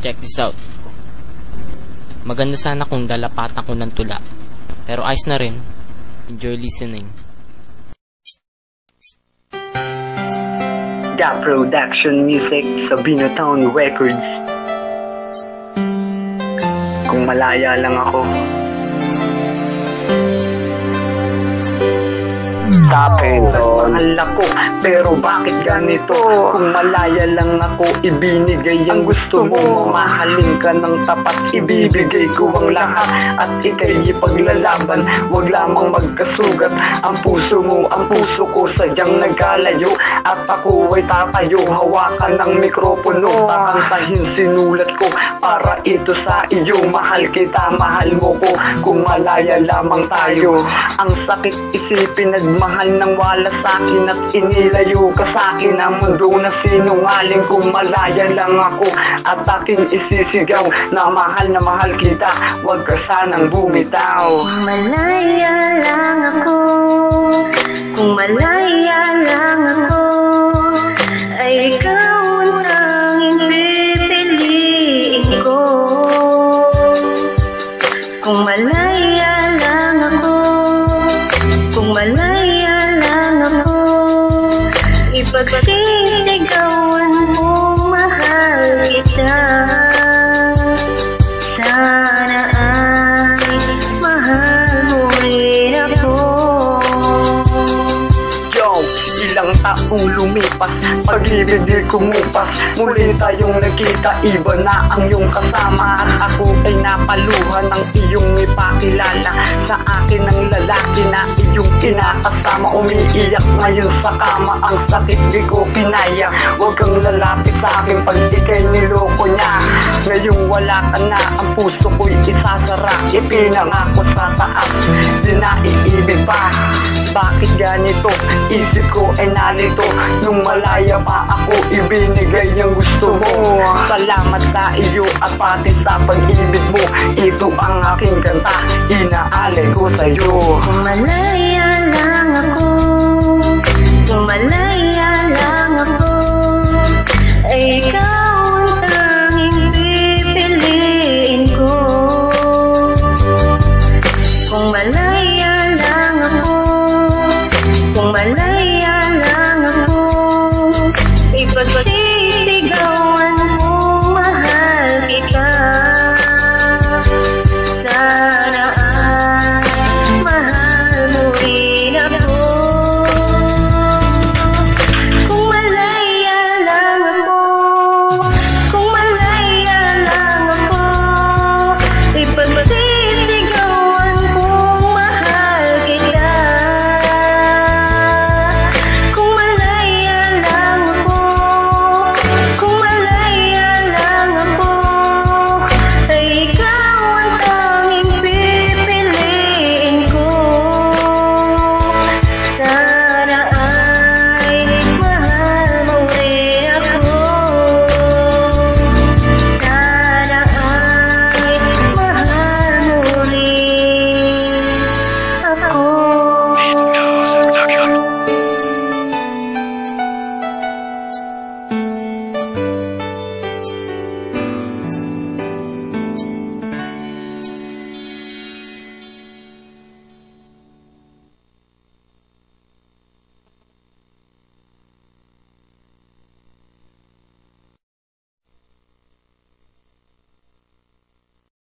Check this out. Maganda sana kung lalapatan ko ng tula, pero ayos na rin. Enjoy listening. Da Production Music sa Binatown Records. Kung malaya lang ako, Sa'kin mahal ako, pero bakit ganito? Kung malaya lang ako, ibinigay ang gusto mo. Mamahalin ka ng tapat, ibibigay ko ang lahat. At ika'y ipaglalaban, wag lamang magkasugat. Ang puso mo, ang puso ko, sadyang nagkalayo. At ako ay tatayo, hawakan ng mikropono. Takantahin sinulat ko, para ito sa iyo. Mahal kita, mahal mo ko, kung malaya lamang tayo. Ang sakit isipin, nagmahal nang wala sa'kin at inilayo ka sa'kin. Ang mundo na sinungaling, kung malaya lang ako at aking isisigaw na mahal kita, wag ka sanang bumitaw. Kung malaya lang ako, kung malaya lang ako, ay ikaw ang tanging pipiliin ko. Kung malaya lang ako, kung malaya lang ako, ipagsisigawan mo, mahal kita. Sana ay mahal mo rin ako. Yo, ilang taong lumipas, pag-ibig di kumupas. Muli tayong nagkita, iba na ang iyong kasama. At ako ay napaluha ng iyong ipakilala. Sa akin ang lalaki na iyong kinakasama. Umiiyak ngayon sa kama, ang sakit di ko pinaya. Huwag kang lalapit sa akin pag ikay niloko niya. Ngayong wala ka na, ang puso ko'y isasara. Ipinangako sa taas, di na iibig pa. Bakit ganito? Isip ko ay nalito. Nung malaya pa ako, ibinigay ang gusto mo. Salamat sa iyo at pati sa pag-ibig mo. Ito ang aking kanta, inaalay ko sa'yo. Kung malaya lang ako, kung malaya lang ako, ay ikaw ang tanging pipiliin ko. Kung malaya lang ako, kung malaya lang ako, ipagsisigawan